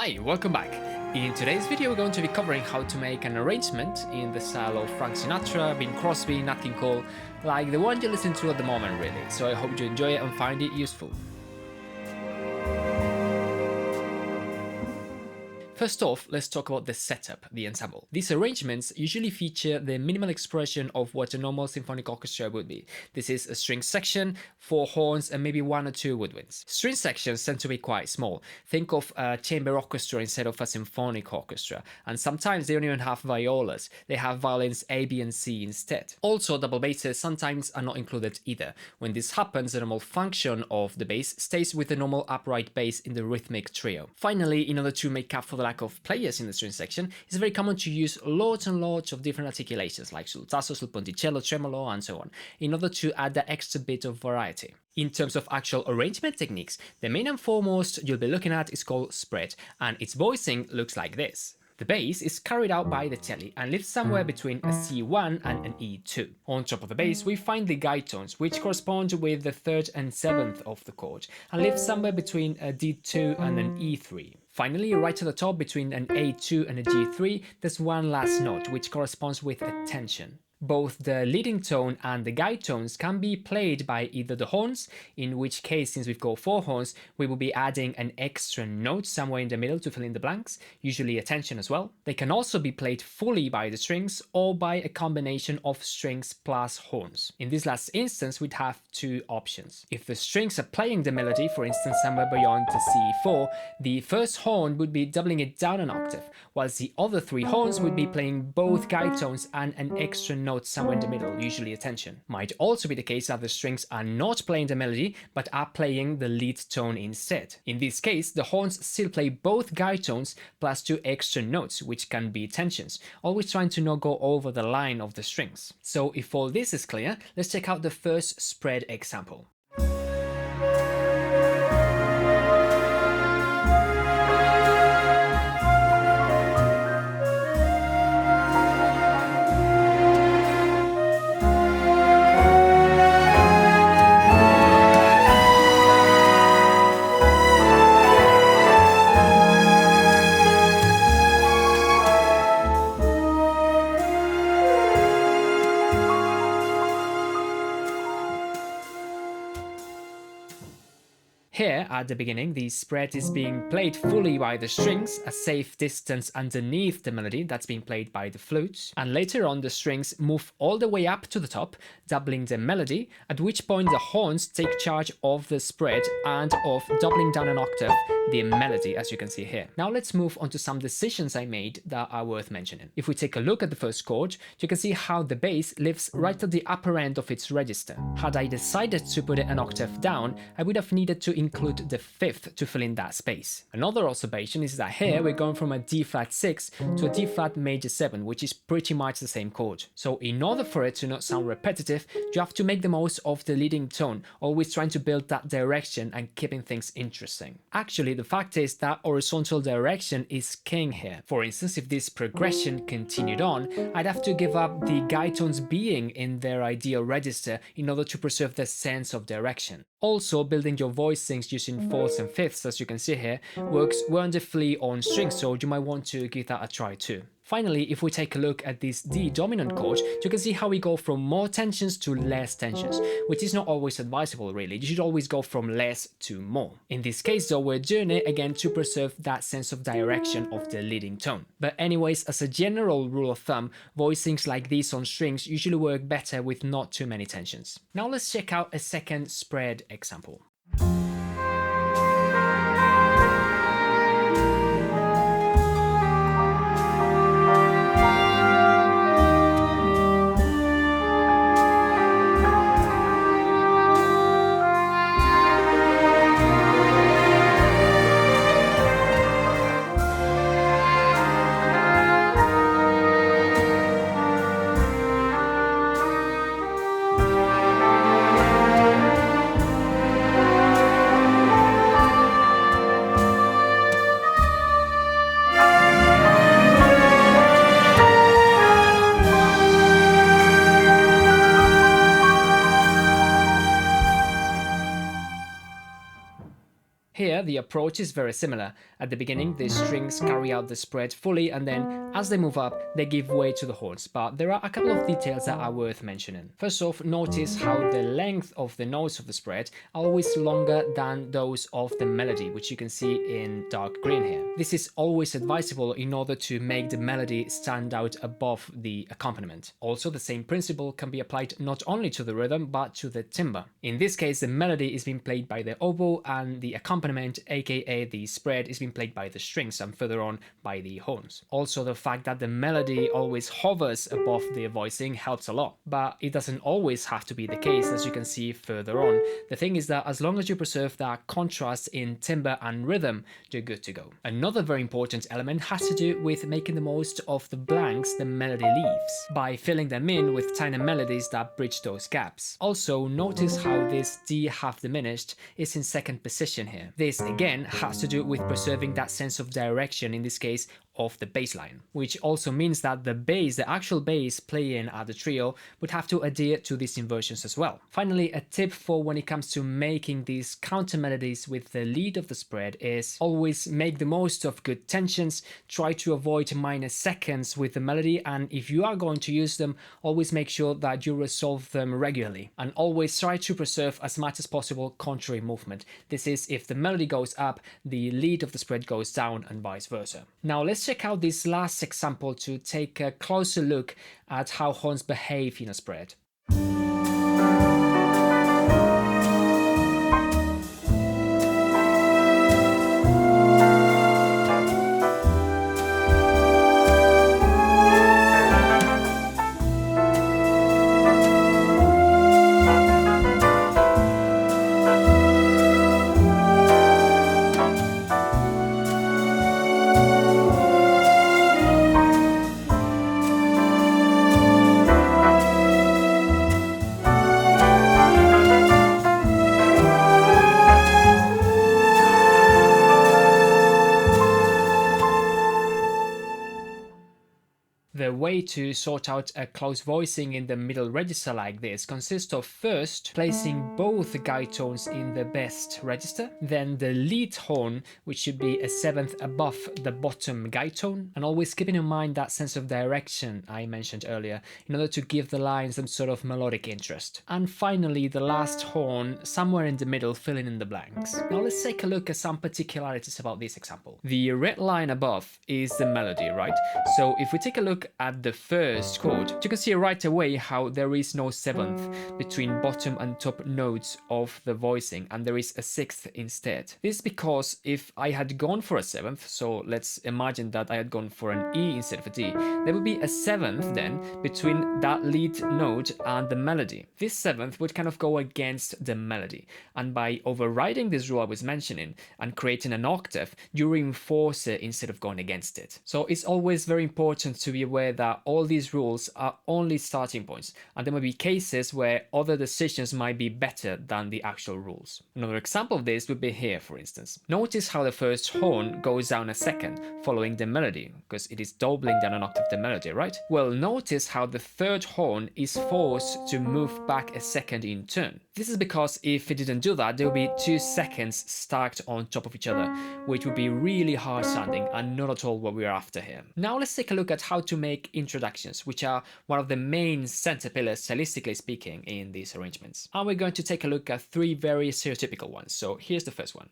Hi, welcome back. In today's video we're going to be covering how to make an arrangement in the style of Frank Sinatra, Bing Crosby, Nat King Cole, like the one you listen to at the moment really, so I hope you enjoy it and find it useful. First off, let's talk about the setup, the ensemble. These arrangements usually feature the minimal expression of what a normal symphonic orchestra would be. This is a string section, 4 horns, and maybe 1 or 2 woodwinds. String sections tend to be quite small. Think of a chamber orchestra instead of a symphonic orchestra, and sometimes they don't even have violas. They have violins A, B, and C instead. Also, double basses sometimes are not included either. When this happens, the normal function of the bass stays with the normal upright bass in the rhythmic trio. Finally, in order to make up for the lack of players in the string section, it's very common to use lots and lots of different articulations like sul tasso, sul ponticello, tremolo, and so on, in order to add that extra bit of variety. In terms of actual arrangement techniques, the main and foremost you'll be looking at is called spread, and its voicing looks like this. The bass is carried out by the cello and lives somewhere between a C1 and an E2. On top of the bass, we find the guide tones, which correspond with the 3rd and 7th of the chord, and live somewhere between a D2 and an E3. Finally, right to the top between an A2 and a G3, there's one last note, which corresponds with a tension. Both the leading tone and the guide tones can be played by either the horns, in which case, since we've got 4 horns, we will be adding an extra note somewhere in the middle to fill in the blanks, usually a tension as well. They can also be played fully by the strings or by a combination of strings plus horns. In this last instance, we'd have 2 options. If the strings are playing the melody, for instance somewhere beyond the C4, the first horn would be doubling it down an octave, whilst the other 3 horns would be playing both guide tones and an extra note somewhere in the middle, usually a tension. Might also be the case that the strings are not playing the melody, but are playing the lead tone instead. In this case, the horns still play both guide tones plus 2 extra notes, which can be tensions, always trying to not go over the line of the strings. So if all this is clear, let's check out the first spread example. Here, at the beginning, the spread is being played fully by the strings, a safe distance underneath the melody that's being played by the flutes, and later on the strings move all the way up to the top, doubling the melody, at which point the horns take charge of the spread and of doubling down an octave the melody, as you can see here. Now let's move on to some decisions I made that are worth mentioning. If we take a look at the first chord, you can see how the bass lives right at the upper end of its register. Had I decided to put it an octave down, I would have needed to include the 5th to fill in that space. Another observation is that here we're going from a D flat 6 to a D flat major 7, which is pretty much the same chord. So in order for it to not sound repetitive, you have to make the most of the leading tone, always trying to build that direction and keeping things interesting. Actually, the fact is that horizontal direction is king here. For instance, if this progression continued on, I'd have to give up the guide tones being in their ideal register in order to preserve the sense of direction. Also, building your voicings using 4ths and 5ths, as you can see here, works wonderfully on strings, so you might want to give that a try too. Finally, if we take a look at this D dominant chord, you can see how we go from more tensions to less tensions, which is not always advisable really. You should always go from less to more. In this case though, we're doing it again to preserve that sense of direction of the leading tone. But anyways, as a general rule of thumb, voicings like these on strings usually work better with not too many tensions. Now let's check out a second spread example. approach is very similar. At the beginning, the strings carry out the spread fully, and then as they move up, they give way to the horns. But there are a couple of details that are worth mentioning. First off, notice how the length of the notes of the spread are always longer than those of the melody, which you can see in dark green here. This is always advisable in order to make the melody stand out above the accompaniment. Also, the same principle can be applied not only to the rhythm, but to the timbre. In this case, the melody is being played by the oboe, and the accompaniment, aka the spread, is being played by the strings, and further on by the horns. Also, the fact that the melody always hovers above the voicing helps a lot, but it doesn't always have to be the case, as you can see further on. The thing is that as long as you preserve that contrast in timbre and rhythm, you're good to go. Another very important element has to do with making the most of the blanks the melody leaves, by filling them in with tiny melodies that bridge those gaps. Also, notice how this D half diminished is in second position here. This again has to do with preserving that sense of direction, in this case of the bass line, which also means that the bass, the actual bass playing at the trio, would have to adhere to these inversions as well. Finally, a tip for when it comes to making these counter melodies with the lead of the spread is always make the most of good tensions, try to avoid minor seconds with the melody, and if you are going to use them, always make sure that you resolve them regularly, and always try to preserve as much as possible contrary movement. This is if the melody goes up, the lead of the spread goes down, and vice versa. Now let's check out this last example to take a closer look at how horns behave in a spread. The way to sort out a close voicing in the middle register like this consists of first placing both guide tones in the best register, then the lead horn, which should be a seventh above the bottom guide tone, and always keeping in mind that sense of direction I mentioned earlier in order to give the line some sort of melodic interest. And finally, the last horn somewhere in the middle, filling in the blanks. Now let's take a look at some particularities about this example. The red line above is the melody, right? So if we take a look at the first chord, you can see right away how there is no seventh between bottom and top notes of the voicing, and there is a sixth instead. This is because if I had gone for a seventh, so let's imagine that I had gone for an E instead of a D, there would be a seventh then between that lead note and the melody. This seventh would kind of go against the melody, and by overriding this rule I was mentioning and creating an octave, you reinforce it instead of going against it. So it's always very important to be aware that all these rules are only starting points, and there might be cases where other decisions might be better than the actual rules. Another example of this would be here, for instance. Notice how the first horn goes down a second following the melody, because it is doubling down an octave the melody, right? Well, notice how the third horn is forced to move back a second in turn. This is because if it didn't do that, there would be 2 seconds stacked on top of each other, which would be really hard sounding and not at all what we're after here. Now let's take a look at how to make introductions, which are one of the main center pillars, stylistically speaking, in these arrangements. And we're going to take a look at 3 very stereotypical ones. So here's the first one.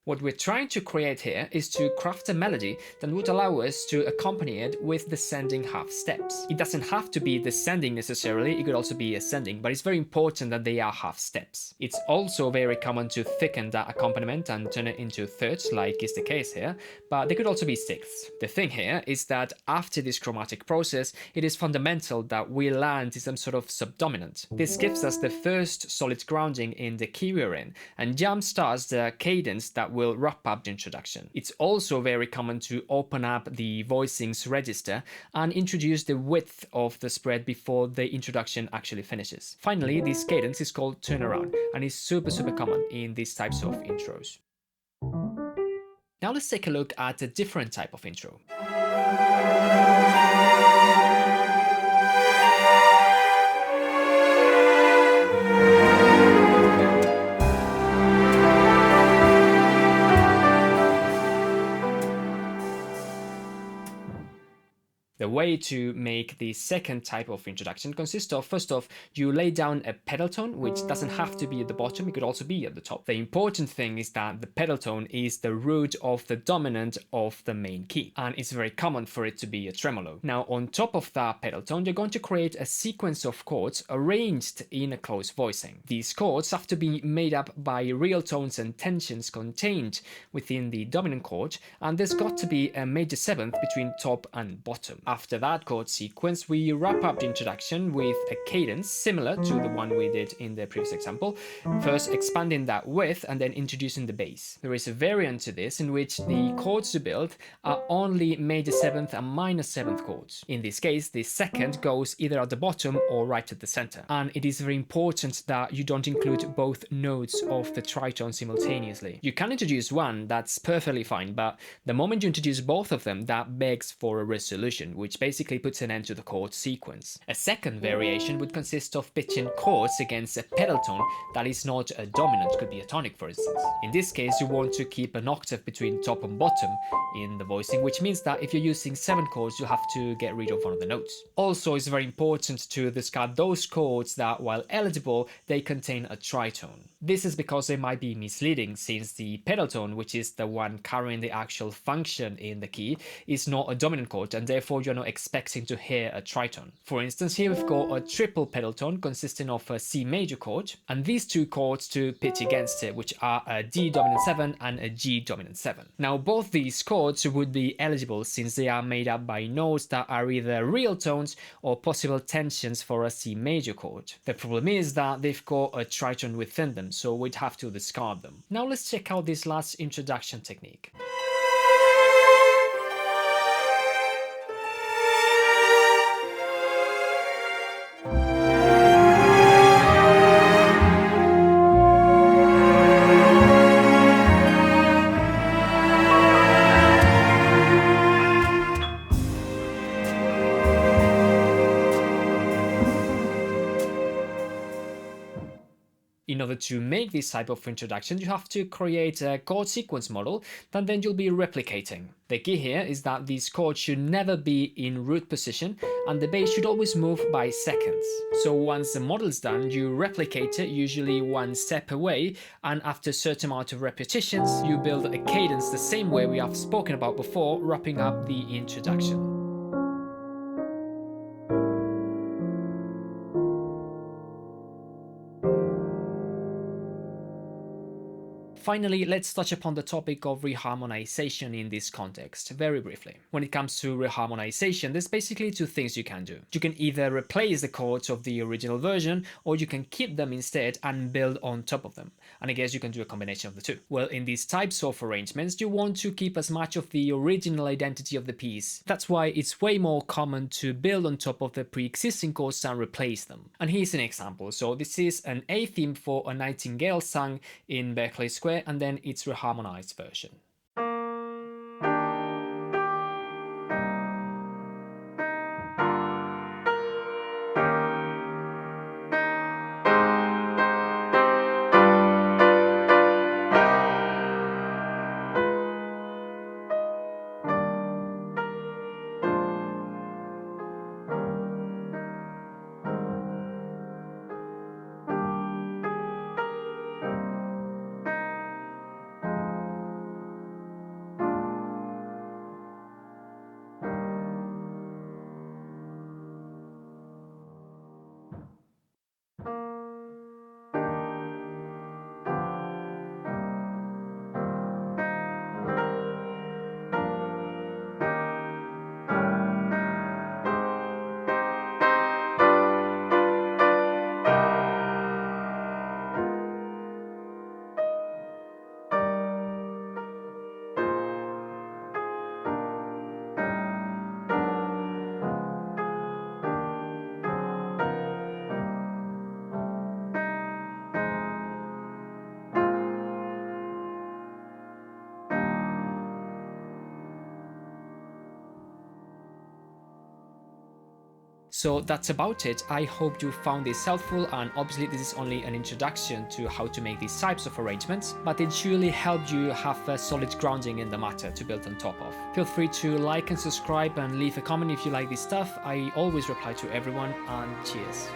What we're trying to create here is to craft a melody that would allow us to accompany it with descending half steps. It doesn't have to be descending necessarily, it could also be ascending, but it's very important that they are half steps. It's also very common to thicken that accompaniment and turn it into thirds, like is the case here, but they could also be sixths. The thing here is that after this chromatic process, it is fundamental that we land in some sort of subdominant. This gives us the first solid grounding in the key we're in, and jump starts the cadence that that will wrap up the introduction. It's also very common to open up the voicings register and introduce the width of the spread before the introduction actually finishes. Finally, this cadence is called turnaround and is super common in these types of intros. Now let's take a look at a different type of intro. The way to make the second type of introduction consists of, first off, you lay down a pedal tone, which doesn't have to be at the bottom, it could also be at the top. The important thing is that the pedal tone is the root of the dominant of the main key, and it's very common for it to be a tremolo. Now, on top of that pedal tone, you're going to create a sequence of chords arranged in a close voicing. These chords have to be made up by real tones and tensions contained within the dominant chord, and there's got to be a major seventh between top and bottom. After that chord sequence, we wrap up the introduction with a cadence similar to the one we did in the previous example, first expanding that width and then introducing the bass. There is a variant to this in which the chords to build are only major seventh and minor seventh chords. In this case, the second goes either at the bottom or right at the center. And it is very important that you don't include both notes of the tritone simultaneously. You can introduce one, that's perfectly fine, but the moment you introduce both of them, that begs for a resolution, which basically puts an end to the chord sequence. A second variation would consist of pitching chords against a pedal tone that is not a dominant, could be a tonic for instance. In this case, you want to keep an octave between top and bottom in the voicing, which means that if you're using 7 chords, you have to get rid of one of the notes. Also, it's very important to discard those chords that, while eligible, they contain a tritone. This is because they might be misleading, since the pedal tone, which is the one carrying the actual function in the key, is not a dominant chord, and therefore you're not expecting to hear a tritone. For instance, here we've got a triple pedal tone consisting of a C major chord, and these 2 chords to pitch against it, which are a D dominant 7 and a G dominant 7. Now, both these chords would be eligible since they are made up by notes that are either real tones or possible tensions for a C major chord. The problem is that they've got a tritone within them, so we'd have to discard them. Now let's check out this last introduction technique. In order to make this type of introduction, you have to create a chord sequence model that then you'll be replicating. The key here is that these chords should never be in root position and the bass should always move by seconds. So once the model is done, you replicate it, usually one step away, and after a certain amount of repetitions, you build a cadence the same way we have spoken about before, wrapping up the introduction. Finally, let's touch upon the topic of reharmonization in this context, very briefly. When it comes to reharmonization, there's basically 2 things you can do. You can either replace the chords of the original version, or you can keep them instead and build on top of them. And I guess you can do a combination of the 2. Well, in these types of arrangements, you want to keep as much of the original identity of the piece. That's why it's way more common to build on top of the pre-existing chords than replace them. And here's an example. So this is an A theme for a nightingale sung in Berkeley Square, and then its reharmonized version. So that's about it. I hope you found this helpful, and obviously this is only an introduction to how to make these types of arrangements, but it surely helped you have a solid grounding in the matter to build on top of. Feel free to like and subscribe and leave a comment if you like this stuff. I always reply to everyone, and cheers.